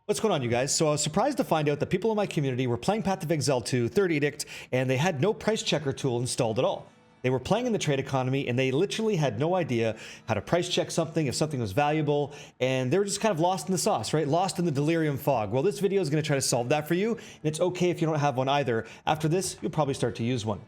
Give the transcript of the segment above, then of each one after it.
What's going on, you guys? So I was surprised to find out that people in my community were playing Path of Exile 2, Third Edict, and they had no price checker tool installed at all. They were playing in the trade economy, and they literally had no idea how to price check something, if something was valuable, and they were just kind of lost in the sauce, right? Lost in the delirium fog. Well, this video is going to try to solve that for you, and it's okay if you don't have one either. After this, you'll probably start to use one.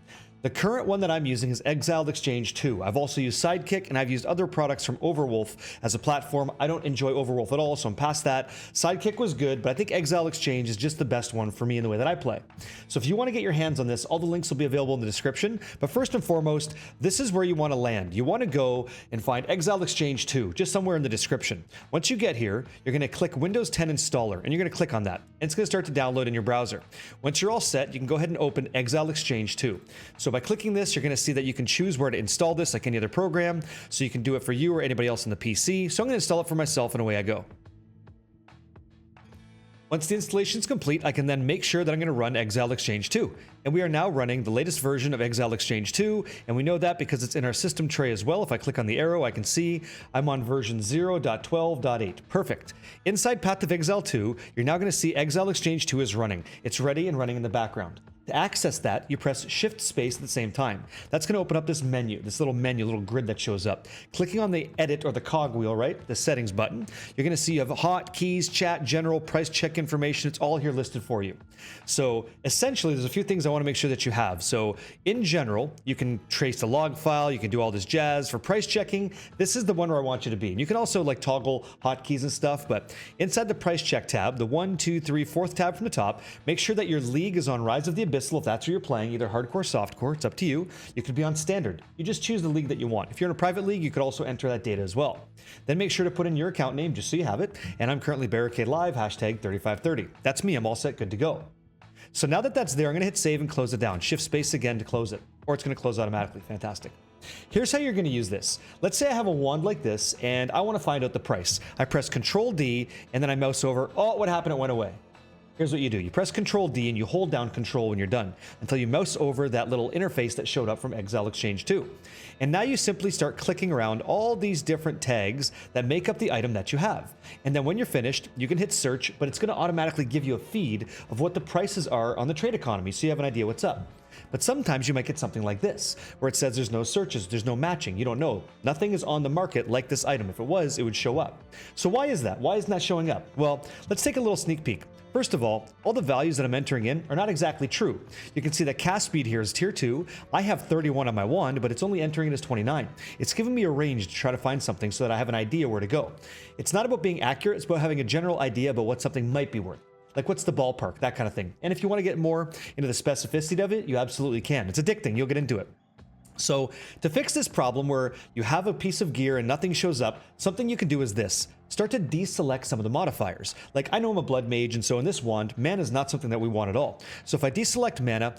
The current one that I'm using is Exiled Exchange 2. I've also used Sidekick, and I've used other products from Overwolf as a platform. I don't enjoy Overwolf at all, so I'm past that. Sidekick was good, but I think Exiled Exchange is just the best one for me in the way that I play. So if you want to get your hands on this, all the links will be available in the description. But first and foremost, this is where you want to land. You want to go and find Exiled Exchange 2, just somewhere in the description. Once you get here, you're going to click Windows 10 Installer, and you're going to click on that. And it's going to start to download in your browser. Once you're all set, you can go ahead and open Exiled Exchange 2. So by clicking this, you're going to see that you can choose where to install this like any other program. So you can do it for you or anybody else on the PC. So I'm going to install it for myself, and away I go. Once the installation is complete, I can then make sure that I'm going to run Exiled Exchange 2. And we are now running the latest version of Exiled Exchange 2, and we know that because it's in our system tray as well. If I click on the arrow, I can see I'm on version 0.12.8. Perfect. Inside Path of Exile 2, you're now going to see Exiled Exchange 2 is running. It's ready and running in the background. To access that, you press Shift Space at the same time. That's going to open up this menu, this little menu, little grid that shows up. Clicking on the Edit or the cog wheel, right, the settings button, you're going to see you have hotkeys, chat, general, price check information. It's all here listed for you. So essentially, there's a few things I want to make sure that you have. So in general, you can trace the log file, you can do all this jazz. For price checking, this is the one where I want you to be. And you can also like toggle hotkeys and stuff, but inside the price check tab, the 1, 2, 3, 4th tab from the top, make sure that your league is on Rise of the Abyss if that's where you're playing, either hardcore or softcore. It's up to you. You could be on standard. You just choose the league that you want. If you're in a private league, you could also enter that data as well. Then make sure to put in your account name just so you have it. And I'm currently Barricade Live, hashtag 3530. That's me. I'm all set, good to go. So now that that's there, I'm going to hit save and close it down. Shift space again to close it, or it's going to close automatically. Fantastic. Here's how you're going to use this. Let's say I have a wand like this and I want to find out the price. I press Control D and then I mouse over. Oh, what happened? It went away. Here's what you do. You press Control D and you hold down Control when you're done until you mouse over that little interface that showed up from Exiled Exchange 2. And now you simply start clicking around all these different tags that make up the item that you have. And then when you're finished, you can hit search, but it's going to automatically give you a feed of what the prices are on the trade economy so you have an idea what's up. But sometimes you might get something like this, where it says there's no searches, there's no matching, you don't know. Nothing is on the market like this item. If it was, it would show up. So why is that? Why isn't that showing up? Well, let's take a little sneak peek. First of all the values that I'm entering in are not exactly true. You can see that cast speed here is tier 2. I have 31 on my wand, but it's only entering it as 29. It's giving me a range to try to find something so that I have an idea where to go. It's not about being accurate, it's about having a general idea about what something might be worth. Like what's the ballpark, that kind of thing. And if you want to get more into the specificity of it, you absolutely can. It's addicting, you'll get into it. So to fix this problem where you have a piece of gear and nothing shows up, something you can do is this. Start to deselect some of the modifiers. Like I know I'm a blood mage, and so in this wand, mana is not something that we want at all. So if I deselect mana,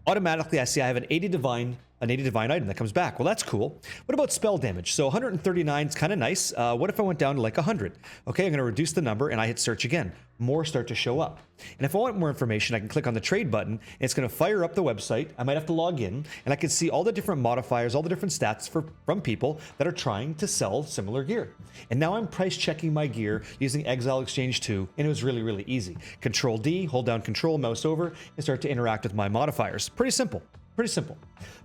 automatically I see I have an 80 divine item that comes back. Well, that's cool. What about spell damage? So 139 is kind of nice. What if I went down to like 100? Okay, I'm going to reduce the number and I hit search again. More start to show up. And if I want more information, I can click on the trade button and it's going to fire up the website. I might have to log in and I can see all the different modifiers, all the different stats from people that are trying to sell similar gear. And now I'm price checking my gear using Exiled Exchange 2, and it was really, really easy. Control D, hold down Control, mouse over, and start to interact with my modifiers. Pretty simple. Pretty simple.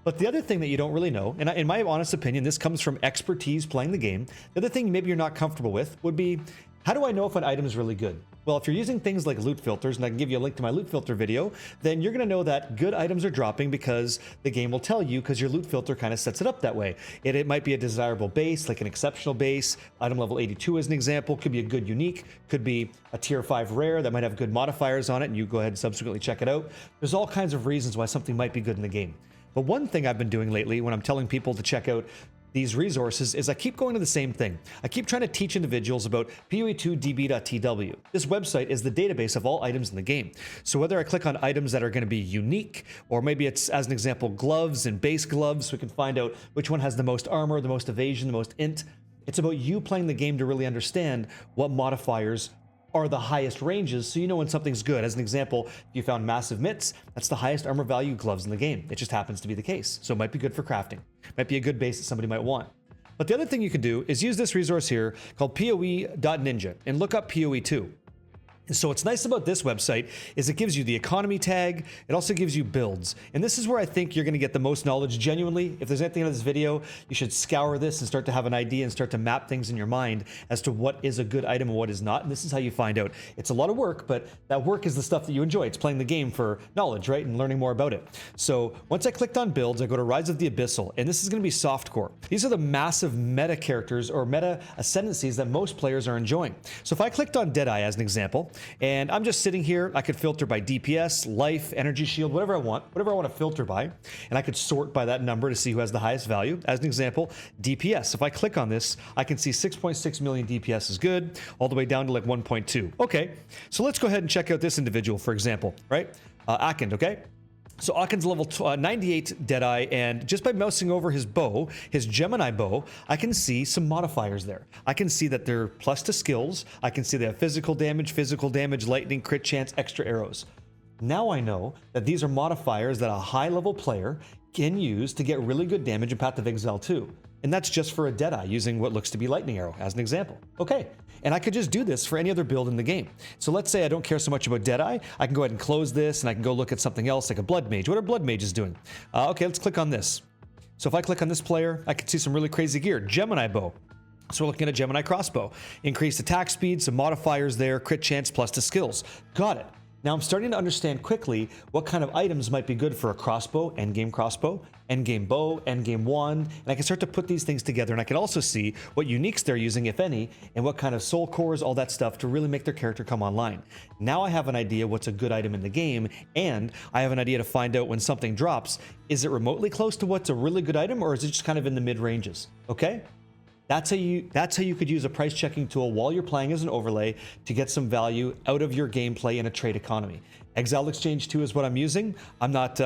But the other thing that you don't really know, and in my honest opinion, this comes from expertise playing the game. The other thing maybe you're not comfortable with would be, how do I know if an item is really good? Well, if you're using things like loot filters, and I can give you a link to my loot filter video, then you're going to know that good items are dropping because the game will tell you, because your loot filter kind of sets it up that way. It might be a desirable base, like an exceptional base, item level 82 as an example, could be a good unique, could be a tier 5 rare that might have good modifiers on it, and you go ahead and subsequently check it out. There's all kinds of reasons why something might be good in the game. But one thing I've been doing lately when I'm telling people to check out these resources is I keep going to the same thing. I keep trying to teach individuals about PoE2DB.tw. This website is the database of all items in the game. So whether I click on items that are going to be unique, or maybe it's, as an example, gloves and base gloves, so we can find out which one has the most armor, the most evasion, the most int. It's about you playing the game to really understand what modifiers are the highest ranges, so you know when something's good. As an example, if you found massive mitts, that's the highest armor value gloves in the game. It just happens to be the case. So it might be good for crafting. Might be a good base that somebody might want. But the other thing you can do is use this resource here called PoE.ninja and look up PoE2. And so what's nice about this website is it gives you the economy tag. It also gives you builds. And this is where I think you're going to get the most knowledge genuinely. If there's anything in this video, you should scour this and start to have an idea and start to map things in your mind as to what is a good item and what is not. And this is how you find out. It's a lot of work, but that work is the stuff that you enjoy. It's playing the game for knowledge, right? And learning more about it. So once I clicked on builds, I go to Rise of the Abyssal, and this is going to be softcore. These are the massive meta characters or meta ascendancies that most players are enjoying. So if I clicked on Deadeye as an example, and I'm just sitting here, I could filter by DPS, life, energy shield, whatever I want to filter by, and I could sort by that number to see who has the highest value. As an example, DPS. If I click on this, I can see 6.6 million DPS is good, all the way down to like 1.2. Okay, so let's go ahead and check out this individual, for example, right? Akand, okay? So Akin's level 98 Deadeye, and just by mousing over his bow, his Gemini bow, I can see some modifiers there. I can see that they're plus to skills. I can see they have physical damage, lightning, crit chance, extra arrows. Now I know that these are modifiers that a high-level player can use to get really good damage in Path of Exile 2. And that's just for a Deadeye using what looks to be Lightning Arrow as an example. Okay, and I could just do this for any other build in the game. So let's say I don't care so much about Deadeye. I can go ahead and close this and I can go look at something else like a Blood Mage. What are Blood Mages doing? Okay, let's click on this. So if I click on this player, I can see some really crazy gear. Gemini bow. So we're looking at a Gemini crossbow. Increased attack speed, some modifiers there, crit chance plus to skills. Got it. Now I'm starting to understand quickly what kind of items might be good for a crossbow, endgame bow, endgame wand, and I can start to put these things together, and I can also see what uniques they're using, if any, and what kind of soul cores, all that stuff to really make their character come online. Now I have an idea what's a good item in the game, and I have an idea to find out when something drops, is it remotely close to what's a really good item, or is it just kind of in the mid ranges? Okay? That's how you could use a price checking tool while you're playing as an overlay to get some value out of your gameplay in a trade economy. Exile Exchange 2 is what I'm using. I'm not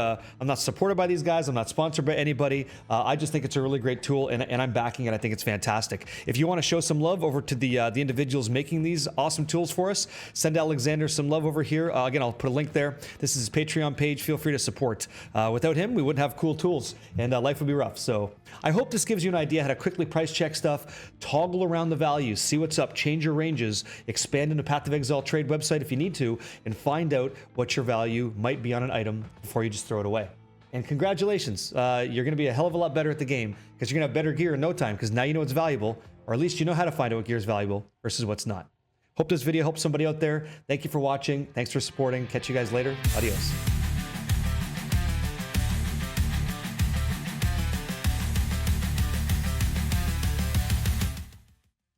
supported by these guys. I'm not sponsored by anybody. I just think it's a really great tool, and I'm backing it. I think it's fantastic. If you want to show some love over to the individuals making these awesome tools for us, send Alexander some love over here. Again, I'll put a link there. This is his Patreon page. Feel free to support. Without him, we wouldn't have cool tools, and life would be rough. So I hope this gives you an idea how to quickly price check stuff, toggle around the values, see what's up, change your ranges, expand into Path of Exile trade website if you need to, and find out what your value might be on an item before you just throw it away. And congratulations, you're going to be a hell of a lot better at the game because you're going to have better gear in no time because now you know what's valuable, or at least you know how to find out what gear is valuable versus what's not. Hope this video helps somebody out there. Thank you for watching. Thanks for supporting. Catch you guys later. Adios.